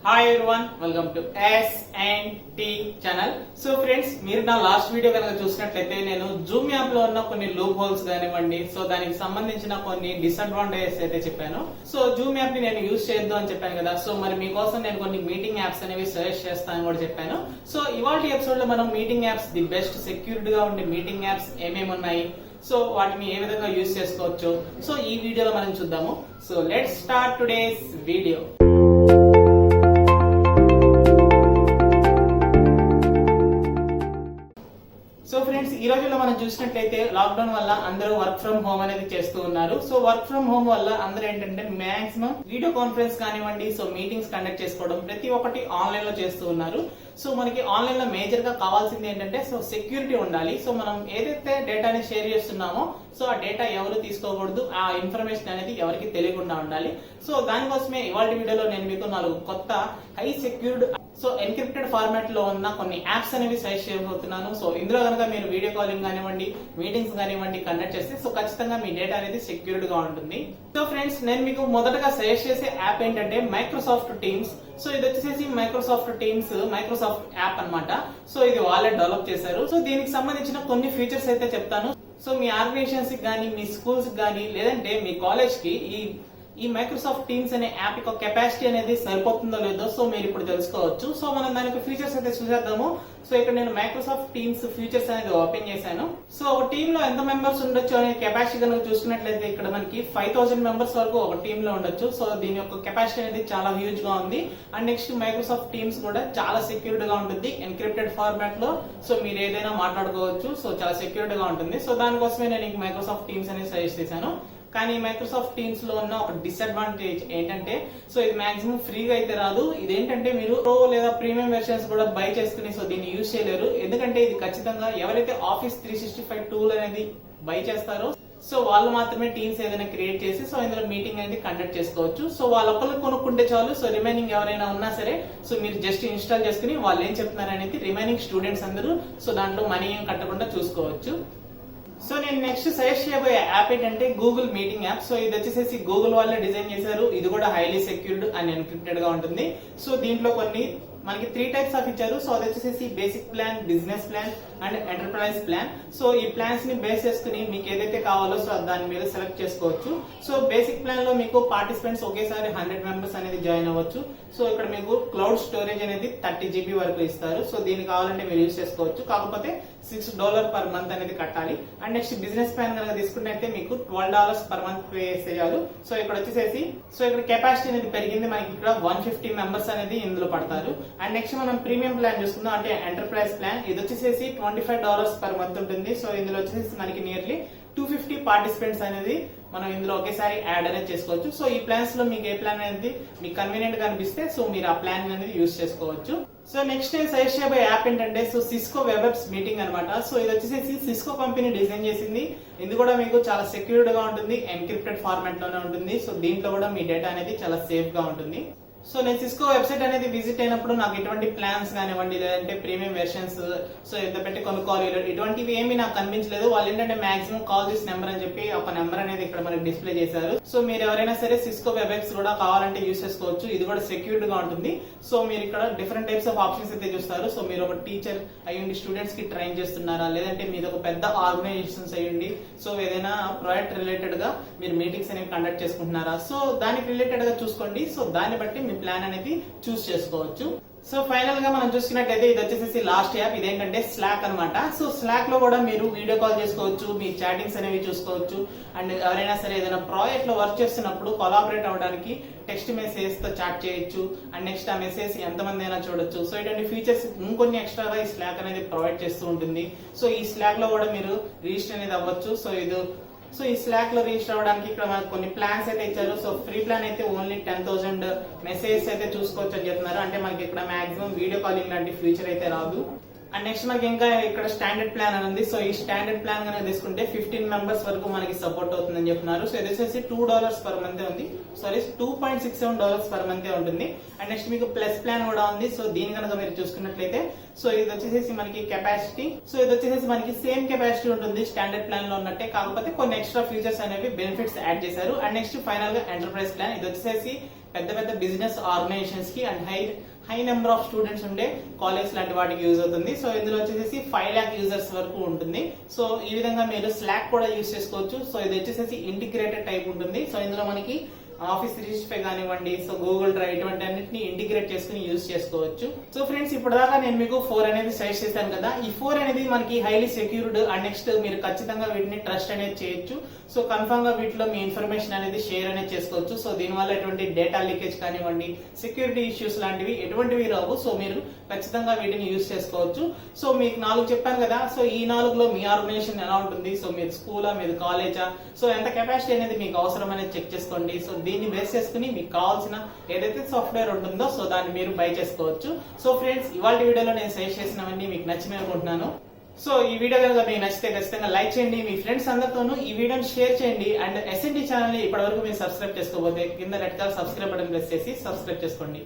Hi everyone, welcome to S&T channel. So friends, మీరు నా last video కనుక చూసినట్లయితే నేను జూమ్ యాప్ లో ఉన్న కొన్ని లూప్ హోల్స్ కానివ్వండి, సో దానికి సంబంధించిన కొన్ని డిసడ్వాంటేజెస్ అయితే చెప్పాను. సో జూమ్ యాప్ ని నేను యూజ్ చేయొద్దు అని చెప్పాను కదా. సో మరి మీకోసం నేను కొన్ని మీటింగ్ యాప్స్ అనేవి సజెస్ట్ చేస్తానని కూడా చెప్పాను. సో ఇవాళ ఎపిసోడ్ లో మనం meeting apps, the best secured గా ఉండే మీటింగ్ యాప్స్ ఏమేమి ఉన్నాయి, సో వాటిని ఏ విధంగా యూజ్ చేసుకోవచ్చు, సో ఈ వీడియోలో మనం చూద్దాము. So let's start today's video. So friends, ఈ రోజుల్లో మనం చూసినట్లయితే లాక్డౌన్ వల్ల అందరూ వర్క్ ఫ్రమ్ హోమ్ అనేది చేస్తూ ఉన్నారు. సో వర్క్ ఫ్రమ్ హోమ్ వల్ల అందరూ ఏంటంటే మాక్సిమం వీడియో కాన్ఫరెన్స్ కానివ్వండి, సో మీటింగ్స్ కండక్ట్ చేసుకోవడం ప్రతి ఒక్కటి ఆన్లైన్ లో చేస్తూ ఉన్నారు. సో మనకి ఆన్లైన్ లో మేజర్ గా కావాల్సింది ఏంటంటే సో సెక్యూరిటీ ఉండాలి. సో మనం ఏదైతే డేటాని షేర్ చేస్తున్నామో సో ఆ డేటా ఎవరు తీసుకోకూడదు, ఆ ఇన్ఫర్మేషన్ అనేది ఎవరికి తెలియకుండా ఉండాలి. సో దానికోసమే ఇవాళ వీడియోలో నేను మీకు 4 కొత్త high secured, so encrypted format లో ఉన్న కొన్ని యాప్స్ అనేవి సజెస్ట్ చేయబోతున్నాను. సో ఇందులో కనుక మీరు వీడియో కాలింగ్ కానివ్వండి, మీటింగ్స్ కానివ్వండి కండక్ట్ చేస్తే సో ఖచ్చితంగా మీ డేటా అనేది సెక్యూర్డ్ గా ఉంటుంది. సో ఫ్రెండ్స్, నేను మీకు మొదటగా సజెస్ట్ చేసే యాప్ ఏంటంటే మైక్రోసాఫ్ట్ టీమ్స్. సో ఇది వచ్చేసి మైక్రోసాఫ్ట్ టీమ్స్ మైక్రోసాఫ్ట్ యాప్ అన్నమాట. సో ఇది వాళ్ళే డెవలప్ చేశారు. సో దీనికి సంబంధించిన కొన్ని ఫీచర్స్ అయితే చెప్తాను. సో మీ ఆర్గనైజేషన్స్ కి కానీ, మీ స్కూల్స్ కానీ, లేదంటే మీ కాలేజ్ కి ఈ మైక్రోసాఫ్ట్ టీమ్స్ అనే యాప్ యొక్క కెపాసిటీ అనేది సరిపోతుందో లేదో సో మీరు ఇప్పుడు తెలుసుకోవచ్చు. సో మనం దానికి ఫీచర్స్ అయితే చూసేద్దాము. సో ఇక్కడ నేను మైక్రోసాఫ్ట్ టీమ్స్ ఫీచర్స్ అనేది ఓపెన్ చేశాను. సో ఒక టీమ్ లో ఎంత మెంబర్స్ ఉండొచ్చు అనే కెపాసిటీ కనుక చూసుకున్నట్లయితే ఇక్కడ మనకి 5000 మెంబర్స్ వరకు ఒక టీమ్ లో ఉండొచ్చు. సో దీని యొక్క కెపాసిటీ అనేది చాలా హ్యూజ్ గా ఉంది. అండ్ నెక్స్ట్ మైక్రోసాఫ్ట్ టీమ్స్ కూడా చాలా సెక్యూర్డ్ గా ఉంటుంది. ఎన్క్రిప్టెడ్ ఫార్మాట్ లో సో మీరు ఏదైనా మాట్లాడుకోవచ్చు. సో చాలా సెక్యూర్డ్ గా ఉంటుంది. సో దానికోసమే నేను మైక్రోసాఫ్ట్ టీమ్స్ అనేది సజెస్ట్ చేశాను. కానీ మైక్రోసాఫ్ట్ టీమ్స్ లో ఉన్న ఒక డిసడ్వాంటేజ్ ఏంటంటే సో ఇది మాక్సిమం ఫ్రీగా అయితే రాదు. ఇదేంటంటే మీరు ప్రో లేదా ప్రీమియం వెర్షన్స్ కూడా బై చేసుకుని సో దీన్ని యూజ్ చేయలేరు. ఎందుకంటే ఇది ఖచ్చితంగా ఎవరైతే ఆఫీస్ 365 టూల్ అనేది బై చేస్తారో సో వాళ్ళు మాత్రమే టీమ్స్ ఏదైనా క్రియేట్ చేసి సో ఇందులో మీటింగ్ అనేది కండక్ట్ చేసుకోవచ్చు. సో వాళ్ళొక్కరు కొనుక్కుంటే చాలు. సో రిమైనింగ్ ఎవరైనా ఉన్నా సరే సో మీరు జస్ట్ ఇన్స్టాల్ చేసుకుని వాళ్ళు ఏం చెప్తున్నారు అనేది రిమైనింగ్ స్టూడెంట్స్ అందరూ సో దాంట్లో మనీ ఏం కట్టకుండా చూసుకోవచ్చు. సో నేను నెక్స్ట్ సజెస్ట్ చేయబోయే యాప్ ఏంటంటే గూగుల్ మీటింగ్ యాప్. సో ఇది వచ్చేసి గూగుల్ వాళ్ళే డిజైన్ చేశారు. ఇది కూడా హైలీ సెక్యూర్డ్ అండ్ ఎన్క్రిప్టెడ్ గా ఉంటుంది. సో దీంట్లో కొన్ని మనకి 3 టైప్స్ ఆఫ్ ఇచ్చారు. సో అది వచ్చేసి basic plan, business plan and enterprise plan. So ఈ ప్లాన్స్ ని బేస్ చేసుకుని మీకు ఏదైతే కావాలో సో దాని మీద సెలెక్ట్ చేసుకోవచ్చు. సో బేసిక్ ప్లాన్ లో మీకు పార్టిసిపెంట్స్ ఒకేసారి 100 మెంబర్స్ అనేది జాయిన్ అవ్వచ్చు. సో ఇక్కడ మీకు క్లౌడ్ స్టోరేజ్ అనేది 30 GB వరకు ఇస్తారు. సో దీనికి కావాలంటే మీరు యూజ్ చేసుకోవచ్చు. కాకపోతే $6 పర్ మంత్ అనేది కట్టాలి. అండ్ నెక్స్ట్ బిజినెస్ ప్లాన్ కనుక తీసుకుంటే మీకు $12 పర్ మంత్ పే చేయాలి. సో ఇక్కడ వచ్చేసి సో ఇక్కడ కెపాసిటీ అనేది పెరిగింది. మనకి ఇక్కడ 150 మెంబర్స్ అనేది ఇందులో పడతారు. అండ్ నెక్స్ట్ మనం ప్రీమియం ప్లాన్ చూసుకుందాం, అంటే ఎంటర్ప్రైజ్ ప్లాన్. ఇది వచ్చేసి $25 పర్ మంత్ ఉంటుంది. సో ఇందులో వచ్చేసి మనకి నియర్లీ 250 పార్టిసిపెంట్స్ అనేది మనం ఇందులో ఒకేసారి యాడ్ అనేది చేసుకోవచ్చు. సో ఈ ప్లాన్స్ లో మీకు ఏ ప్లాన్ అనేది మీకు కన్వీనియంట్ గా అనిపిస్తే సో మీరు ఆ ప్లాన్ అనేది యూజ్ చేసుకోవచ్చు. సో నెక్స్ట్ నేను సజెస్ట్ చేయబోయే యాప్ ఏంటంటే సో సిస్కో వెబెక్స్ మీటింగ్ అనమాట. సో ఇది వచ్చేసి సిస్కో కంపెనీ డిజైన్ చేసింది. ఇది కూడా మీకు చాలా సెక్యూర్డ్ గా ఉంటుంది. ఎన్క్రిప్టెడ్ ఫార్మాట్ లోనే ఉంటుంది. సో దీంట్లో కూడా మీ డేటా అనేది చాలా సేఫ్ గా ఉంటుంది. సో నేను సిస్కో వెబ్సైట్ అనేది విజిట్ అయినప్పుడు నాకు ఎటువంటి ప్లాన్స్ కానివ్వండి, లేదంటే ప్రీమియం వెర్షన్స్ సో ఎంత పెట్టి కొనుక్కోవాలి ఇటువంటివి ఏమీ నాకు కనిపించలేదు. వాళ్ళు ఏంటంటే మాక్సిమం కాల్ దిస్ నెంబర్ అని చెప్పి ఒక నెంబర్ అనేది ఇక్కడ మనకి డిస్ప్లే చేశారు. సో మీరు ఎవరైనా సరే సిస్కో వెబెక్స్ కూడా కావాలంటే యూజ్ చేసుకోవచ్చు. ఇది కూడా సెక్యూర్డ్ గా ఉంటుంది. సో మీరు ఇక్కడ డిఫరెంట్ టైప్స్ ఆఫ్ ఆప్షన్స్ అయితే చూస్తారు. సో మీరు ఒక టీచర్ అయ్యండి, స్టూడెంట్స్ కి ట్రైన్ చేస్తున్నారా, లేదంటే మీరు ఒక పెద్ద ఆర్గనైజేషన్స్ అయ్యండి, సో ఏదైనా ప్రాజెక్ట్ రిలేటెడ్ గా మీరు మీటింగ్స్ అనేవి కండక్ట్ చేసుకుంటున్నారా, సో దానికి రిలేటెడ్ గా చూసుకోండి. సో దాన్ని బట్టి మీ ప్లాన్ అనేది చూస్ చేసుకోవచ్చు. సో ఫైనల్ గా మనం చూసుకున్నట్టయితే ఇది వచ్చేసి లాస్ట్ యాప్. ఇదేంటంటే స్లాక్ అన్నమాట. సో స్లాక్ లో కూడా మీరు వీడియో కాల్ చేసుకోవచ్చు, మీ చాటింగ్స్ అనేవి చూసుకోవచ్చు. అండ్ ఎవరైనా సరే ఏదైనా ప్రాజెక్ట్ లో వర్క్ చేస్తున్నప్పుడు కొలాబరేట్ అవ్వడానికి టెక్స్ట్ మెసేజ్ తో చాట్ చేయొచ్చు. అండ్ నెక్స్ట్ ఆ మెసేజ్ ఎంతమంది అయినా చూడొచ్చు. సో ఇటువంటి ఫీచర్స్ ఇంకొన్ని ఎక్స్ట్రాగా ఈ స్లాక్ అనేది ప్రొవైడ్ చేస్తూ ఉంటుంది. సో ఈ స్లాక్ లో కూడా మీరు రిజిస్టర్ అనేది అవ్వచ్చు. సో ఈ స్లాక్ లో రిజిస్టర్ అవ్వడానికి ఇక్కడ మనకు కొన్ని ప్లాన్స్ అయితే ఇచ్చారు. సో ఫ్రీ ప్లాన్ అయితే ఓన్లీ 10,000 మెసేజెస్ అయితే చూసుకోవచ్చు అని చెప్తున్నారు. అంటే మనకి ఇక్కడ మాక్సిమం వీడియో కాలింగ్ లాంటి ఫీచర్ అయితే రాదు. అండ్ నెక్స్ట్ మనకి ఇంకా ఇక్కడ స్టాండర్డ్ ప్లాన్ అని ఉంది. సో ఈ స్టాండర్డ్ ప్లాన్ కనుక తీసుకుంటే 15 మెంబర్స్ వరకు మనకి సపోర్ట్ అవుతుందని చెప్తున్నారు. సో ఇది వచ్చేసి $2 పర్ మంత్ ఉంది. సారీ $2.67 పర్ మంత్ ఉంటుంది. అండ్ నెక్స్ట్ మీకు ప్లస్ ప్లాన్ కూడా ఉంది. సో దీని కనుక మీరు చూసుకున్నట్లయితే సో ఇది వచ్చేసి మనకి కెపాసిటీ, సో ఇది వచ్చేసి మనకి సేమ్ కెపాసిటీ ఉంటుంది స్టాండర్డ్ ప్లాన్ లో ఉన్నట్టే, కాకపోతే కొన్ని ఎక్స్ట్రా ఫీచర్స్ అనేవి బెనిఫిట్స్ యాడ్ చేశారు. అండ్ నెక్స్ట్ ఫైనల్ గా ఎంటర్ప్రైజ్ ప్లాన్. ఇది వచ్చేసి పెద్ద పెద్ద బిజినెస్ ఆర్గనైజేషన్స్ కి and high number of students ఉండే కాలేజ్ లాంటి వాటికి యూజ్ అవుతుంది. సో ఇందులో వచ్చేసి 5 lakh యూజర్స్ వరకు ఉంటుంది. సో ఈ విధంగా మీరు స్లాక్ కూడా యూజ్ చేసుకోవచ్చు. సో ఇది వచ్చేసి ఇంటిగ్రేటెడ్ టైప్ ఉంటుంది. సో ఇందులో మనకి ఆఫీస్ 365 కానివ్వండి, సో గూగుల్ డ్రైవ్ ఇటువంటి అన్నింటినీ ఇంటిగ్రేట్ చేసుకుని యూజ్ చేసుకోవచ్చు. సో ఫ్రెండ్స్, ఇప్పటిదాకా నేను మీకు 4 అనేది సజెస్ట్ చేశాను కదా. ఈ 4 అనేది మనకి హైలీ సెక్యూర్డ్ అండ్ నెక్స్ట్ మీరు ఖచ్చితంగా వీటిని ట్రస్ట్ అనేది చేయొచ్చు. సో కన్ఫర్మ్ గా వీటిలో మీ ఇన్ఫర్మేషన్ అనేది షేర్ అనేది చేసుకోవచ్చు. సో దీనివల్ల ఎటువంటి డేటా లీకేజ్ కానివ్వండి, సెక్యూరిటీ ఇష్యూస్ లాంటివి ఎటువంటివి రావు. సో మీరు ఖచ్చితంగా వీటిని యూజ్ చేసుకోవచ్చు. సో మీకు 4 చెప్పాను కదా. సో ఈ 4లో మీ ఆర్గనైజేషన్ ఎలా ఉంటుంది, సో మీరు స్కూలా, మీరు కాలేజా, సో ఎంత కెపాసిటీ అనేది మీకు అవసరం అనేది చెక్ చేసుకోండి. సో దీన్ని బేస్ చేసుకుని మీకు కావాల్సిన ఏదైతే సాఫ్ట్వేర్ ఉంటుందో సో దాన్ని మీరు బై చేసుకోవచ్చు. సో ఫ్రెండ్స్, ఇవాళ వీడియోలో నేను సజెస్ట్ చేసినవన్నీ మీకు నచ్చినాయి అనుకుంటున్నాను. సో ఈ వీడియో కనుక మీకు నచ్చితే ఖచ్చితంగా లైక్ చేయండి, మీ ఫ్రెండ్స్ అందరితోనూ ఈ వీడియోని షేర్ చేయండి. అండ్ SNT ఛానల్ ని ఇప్పటివరకు మీరు సబ్స్క్రైబ్ చేసుకోకపోతే కింద red colour subscribe button press చేసి సబ్స్క్రైబ్ చేసుకోండి.